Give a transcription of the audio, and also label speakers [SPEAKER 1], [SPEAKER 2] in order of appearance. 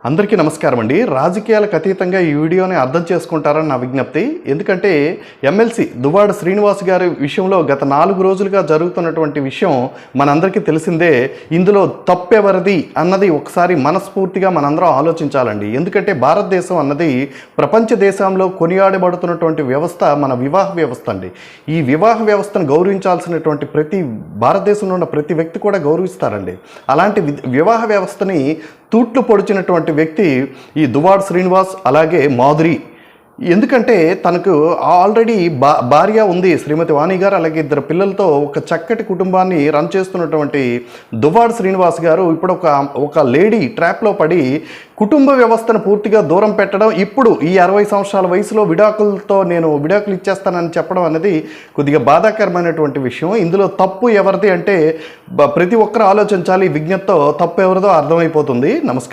[SPEAKER 1] అందరికీ నమస్కారం అండి. రాజకీయాలకు అతీతంగా ఈ వీడియోని అర్థం చేసుకుంటారని నా విజ్ఞప్తి. ఎందుకంటే ఎమ్మెల్సీ దువ్వాడ శ్రీనివాస్ గారి విషయంలో గత 4 రోజులుగా జరుగుతున్నటువంటి విషయం మనందరికీ తెలిసిందే. ఇందులో తప్పెవరిది అన్నది ఒకసారి మనస్ఫూర్తిగా మనందరం ఆలోచించాలండి. ఎందుకంటే భారతదేశం అన్నది ప్రపంచ దేశంలో కొనియాడబడుతున్నటువంటి వ్యవస్థ మన వివాహ వ్యవస్థ అండి. ఈ వివాహ వ్యవస్థను గౌరవించాల్సినటువంటి భారతదేశంలో ఉన్న ప్రతి వ్యక్తి కూడా గౌరవిస్తారండి. అలాంటి వివాహ వ్యవస్థని తూట్లు పొడిచినటువంటి వ్యక్తి ఈ దువ్వాడ శ్రీనివాస్, అలాగే మాధురి. ఎందుకంటే తనకు ఆల్రెడీ భార్య ఉంది శ్రీమతి వాణి గారు, అలాగే 2 పిల్లలతో ఒక చక్కటి కుటుంబాన్ని రన్ చేస్తున్నటువంటి దువ్వాడ శ్రీనివాస్ గారు ఇప్పుడు ఒక లేడీ ట్రాప్లో పడి కుటుంబ వ్యవస్థను పూర్తిగా దూరం పెట్టడం, ఇప్పుడు ఈ 60 సంవత్సరాల వయసులో విడాకులు ఇచ్చేస్తానని చెప్పడం అనేది కొద్దిగా బాధాకరమైనటువంటి విషయం. ఇందులో తప్పు ఎవరిది అంటే ప్రతి ఒక్కరు ఆలోచించాలి. విజ్ఞతతో తప్పు ఎవరిదో అర్థమైపోతుంది. నమస్కారం.